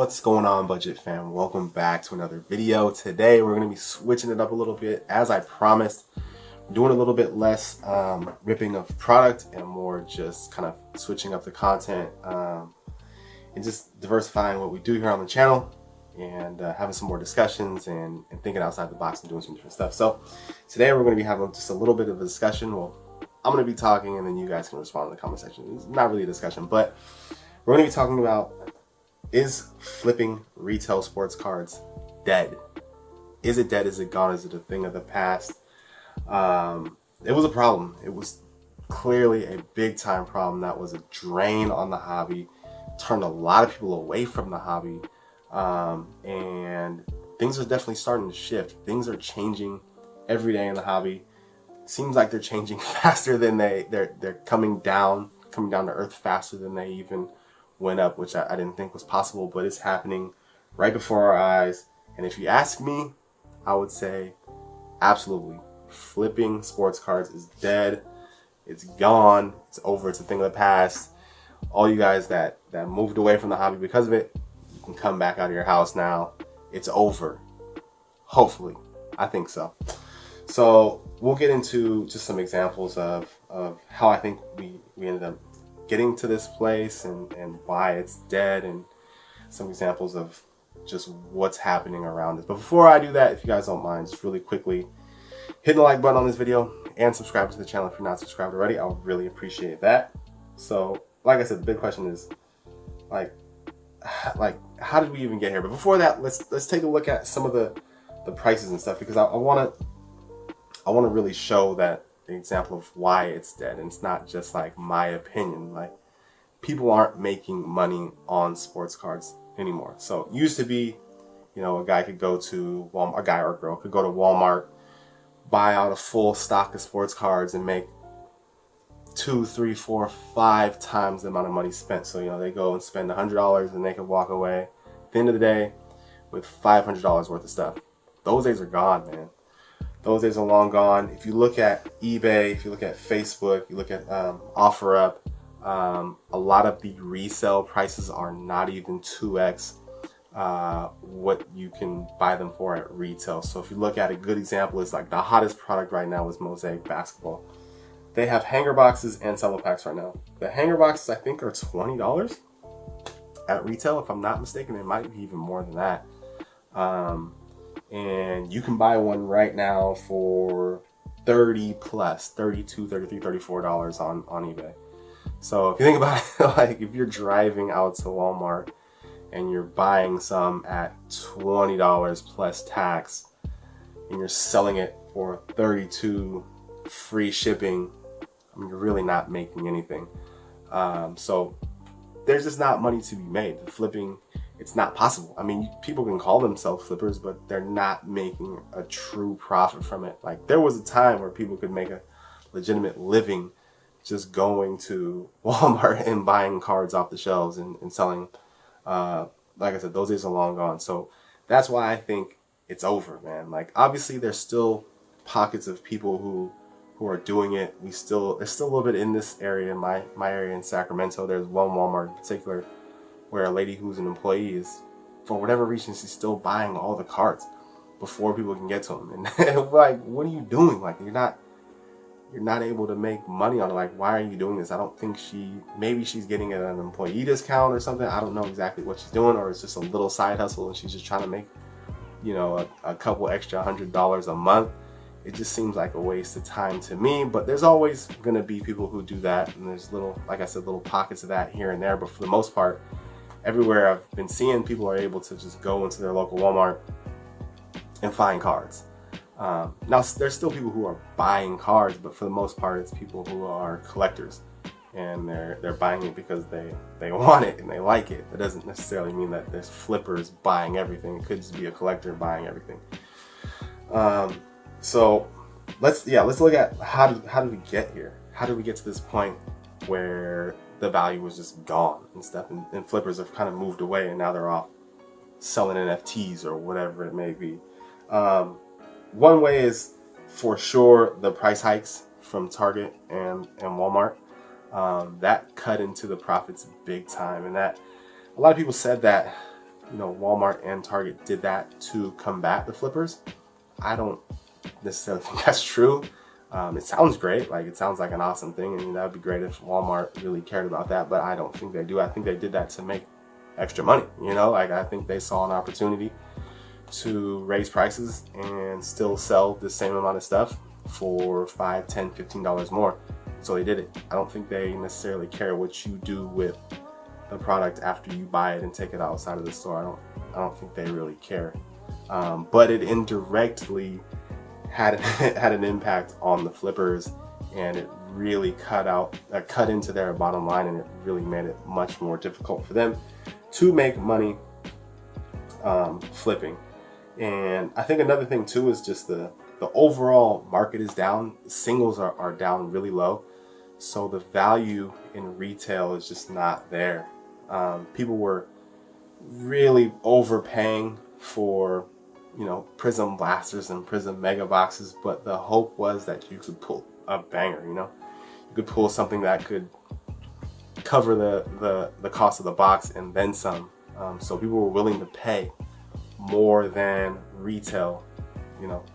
What's going on, budget fam? Welcome back to another video. Today we're going to be switching it up a little bit. As I promised, doing a little bit less ripping of product and more just kind of switching up the content and just diversifying what we do here on the channel and having some more discussions and thinking outside the box and doing some different stuff. So today we're going to be having just a little bit of a discussion. Well, I'm going to be talking and then you guys can respond in the comment section. It's not really a discussion, but we're going to be talking about, is flipping retail sports cards dead? Is it dead? Is it gone? Is it a thing of the past? It was a problem. It was clearly a big time problem that was a drain on the hobby, turned a lot of people away from the hobby, and things are definitely starting to shift. Things are changing every day in the hobby. Seems like they're changing faster than they're coming down to earth faster than they even went up, which I didn't think was possible, but it's happening right before our eyes. And if you ask me, I would say absolutely. Flipping sports cards is dead. It's gone. It's over. It's a thing of the past. All you guys that moved away from the hobby because of it, you can come back out of your house now. It's over. Hopefully. I think so. So we'll get into just some examples of how I think we ended up getting to this place and why it's dead, and some examples of just what's happening around it. But before I do that, if you guys don't mind, just really quickly hit the like button on this video and subscribe to the channel if you're not subscribed already. I'll really appreciate that. So like I said, the big question is like how did we even get here? But before that, let's take a look at some of the prices and stuff, because I want to really show that an example of why it's dead. And it's not just like my opinion. Like, people aren't making money on sports cards anymore. So it used to be, you know, a guy could go to Walmart, a guy or a girl could go to Walmart, buy out a full stock of sports cards and make 2, 3, 4, 5 times the amount of money spent. So, you know, they go and spend $100 and they can walk away at the end of the day with $500 worth of stuff. Those days are gone, man. Those days are long gone. If you look at eBay, if you look at Facebook, you look at OfferUp, a lot of the resale prices are not even 2x what you can buy them for at retail. So if you look at a good example, is like the hottest product right now is Mosaic basketball. They have hanger boxes and cello packs right now. The hanger boxes, I think, are $20 at retail. If I'm not mistaken, it might be even more than that. And you can buy one right now for $30 plus, $32, $33, $34 on eBay. So if you think about it, like if you're driving out to Walmart and you're buying some at $20 plus tax and you're selling it for $32 free shipping, I mean, you're really not making anything. So there's just not money to be made. The flipping, it's not possible. I mean, people can call themselves flippers, but they're not making a true profit from it. Like, there was a time where people could make a legitimate living just going to Walmart and buying cards off the shelves and selling. Like I said, those days are long gone. So that's why I think it's over, man. Like, obviously there's still pockets of people who are doing it. There's still a little bit in this area, in my area in Sacramento. There's one Walmart in particular where a lady who's an employee is, for whatever reason, she's still buying all the cards before people can get to them. And like, what are you doing? Like, you're not able to make money on it. Like, why are you doing this? I don't think maybe she's getting an employee discount or something. I don't know exactly what she's doing, or it's just a little side hustle and she's just trying to make, you know, a couple extra $100 a month. It just seems like a waste of time to me, but there's always going to be people who do that. And there's like I said, little pockets of that here and there. But for the most part, everywhere I've been seeing, people are able to just go into their local Walmart and find cards. Now, there's still people who are buying cards, but for the most part, it's people who are collectors, and they're buying it because they want it and they like it. That doesn't necessarily mean that there's flippers buying everything. It could just be a collector buying everything. So let's look at how did we get here? How did we get to this point where the value was just gone and stuff, and flippers have kind of moved away, and now they're off selling NFTs or whatever it may be. One way is for sure the price hikes from Target and Walmart. That cut into the profits big time, and that a lot of people said that Walmart and Target did that to combat the flippers. I don't necessarily think that's true. It sounds great. Like, it sounds like an awesome thing. I mean, that would be great if Walmart really cared about that, but I don't think they do. I think they did that to make extra money. Like, I think they saw an opportunity to raise prices and still sell the same amount of stuff for $5, $10, $15 more. So they did it. I don't think they necessarily care what you do with the product after you buy it and take it outside of the store. I don't think they really care. But it indirectly had an impact on the flippers, and it really cut into their bottom line, and it really made it much more difficult for them to make money flipping. And I think another thing too is just the overall market is down. Singles are down really low, so the value in retail is just not there. People were really overpaying for Prism blasters and Prism mega boxes, but the hope was that you could pull a banger. You could pull something that could cover the cost of the box and then some. So people were willing to pay more than retail,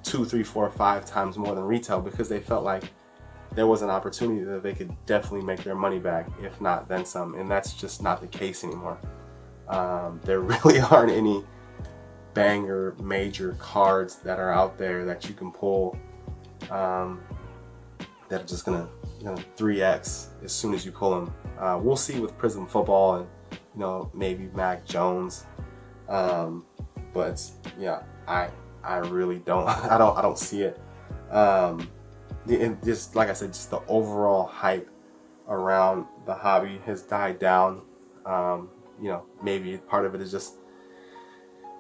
2, 3, 4, 5 times more than retail, because they felt like there was an opportunity that they could definitely make their money back, if not then some. And that's just not the case anymore. There really aren't any banger major cards that are out there that you can pull that are just gonna 3x as soon as you pull them. We'll see with Prism football and maybe Mac Jones, but yeah, I really don't I don't see it. And just like I said, just the overall hype around the hobby has died down. Maybe part of it is just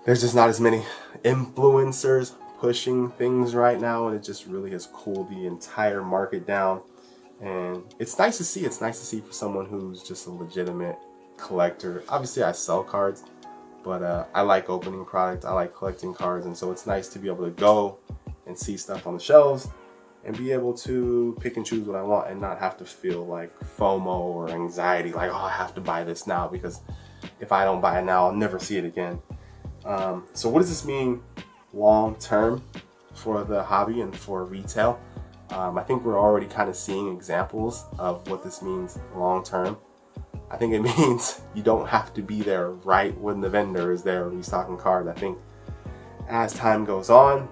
there's just not as many influencers pushing things right now, and it just really has cooled the entire market down. And it's nice to see. It's nice to see for someone who's just a legitimate collector. Obviously, I sell cards, but I like opening product. I like collecting cards, and so it's nice to be able to go and see stuff on the shelves and be able to pick and choose what I want and not have to feel like FOMO or anxiety, like, oh, I have to buy this now because if I don't buy it now, I'll never see it again. So what does this mean long term for the hobby and for retail? I think we're already kind of seeing examples of what this means long term. I think it means you don't have to be there right when the vendor is there restocking cards. I think as time goes on,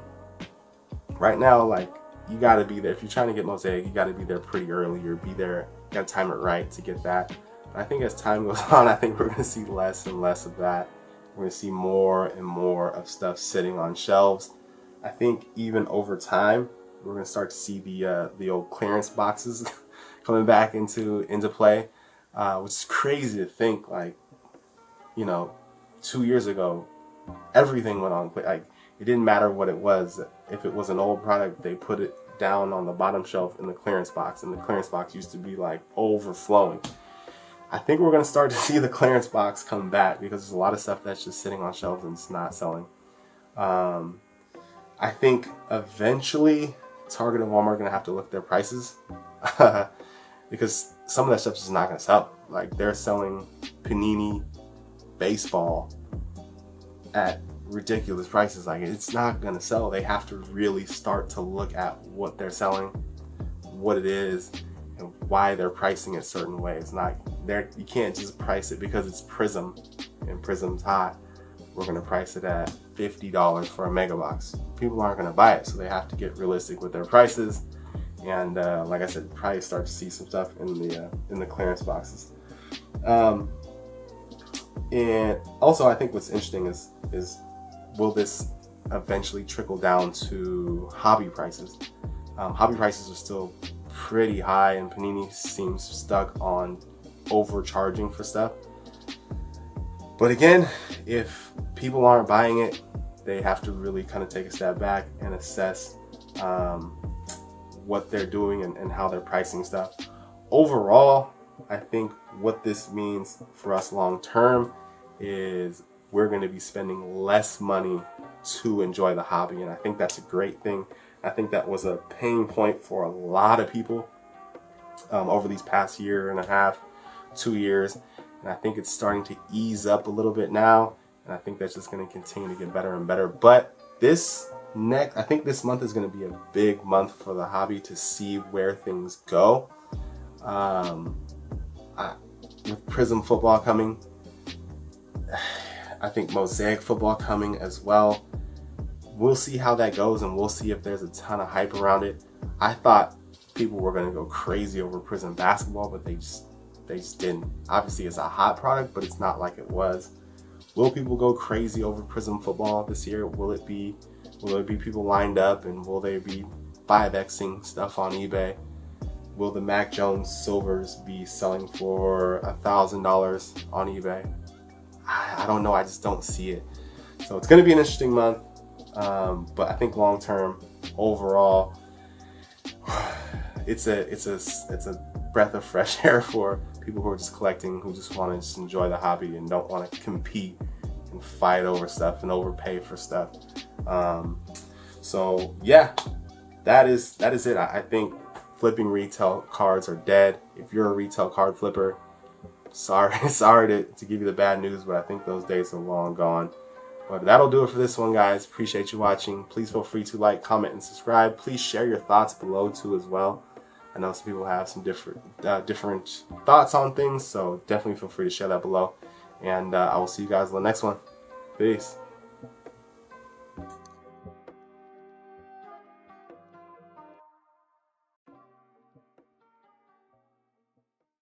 right now, like, you got to be there. If you're trying to get Mosaic, you got to be there pretty early or be there, you got to time it right to get that. But I think as time goes on, I think we're going to see less and less of that. We're going to see more and more of stuff sitting on shelves. I think even over time, we're going to start to see the old clearance boxes coming back into play, which is crazy to think. Like, 2 years ago, everything went on. Like, it didn't matter what it was. If it was an old product, they put it down on the bottom shelf in the clearance box, and the clearance box used to be like overflowing. I think we're going to start to see the clearance box come back because there's a lot of stuff that's just sitting on shelves and it's not selling. I think eventually Target and Walmart are going to have to look at their prices because some of that stuff is just not going to sell. Like, they're selling Panini baseball at ridiculous prices. Like, it's not going to sell. They have to really start to look at what they're selling, what it is, and why they're pricing it certain ways. You can't just price it because it's Prism and Prism's hot. We're going to price it at $50 for a mega box. People aren't going to buy it, so they have to get realistic with their prices. And like I said, probably start to see some stuff in the clearance boxes. And also, I think what's interesting is will this eventually trickle down to hobby prices? Hobby prices are still pretty high, and Panini seems stuck on overcharging for stuff. But again, if people aren't buying it, they have to really kind of take a step back and assess what they're doing and how they're pricing stuff. Overall, I think what this means for us long term is we're going to be spending less money to enjoy the hobby, and I think that's a great thing. I think that was a pain point for a lot of people over these past year and a half, 2 years, and I think it's starting to ease up a little bit now. and I think that's just going to continue to get better and better. But I think this month is going to be a big month for the hobby to see where things go. With Prism football coming, I think Mosaic football coming as well. We'll see how that goes, and we'll see if there's a ton of hype around it. I thought people were going to go crazy over Prism basketball, but they just didn't. Obviously, it's a hot product, but it's not like it was. Will people go crazy over Prism football this year? Will it be people lined up, and will they be 5xing stuff on eBay? Will the Mac Jones silvers be selling for $1,000 on eBay? I don't know. I just don't see it. So it's going to be an interesting month. But I think long term, overall, it's a breath of fresh air for people who are just collecting, who just want to just enjoy the hobby and don't want to compete and fight over stuff and overpay for stuff. So yeah, that is it. I think flipping retail cards are dead. If you're a retail card flipper, sorry to give you the bad news, but I think those days are long gone. But that'll do it for this one, guys. Appreciate you watching. Please feel free to like, comment, and subscribe. Please share your thoughts below too as well. I know some people have some different thoughts on things, so definitely feel free to share that below. And I will see you guys in the next one. Peace.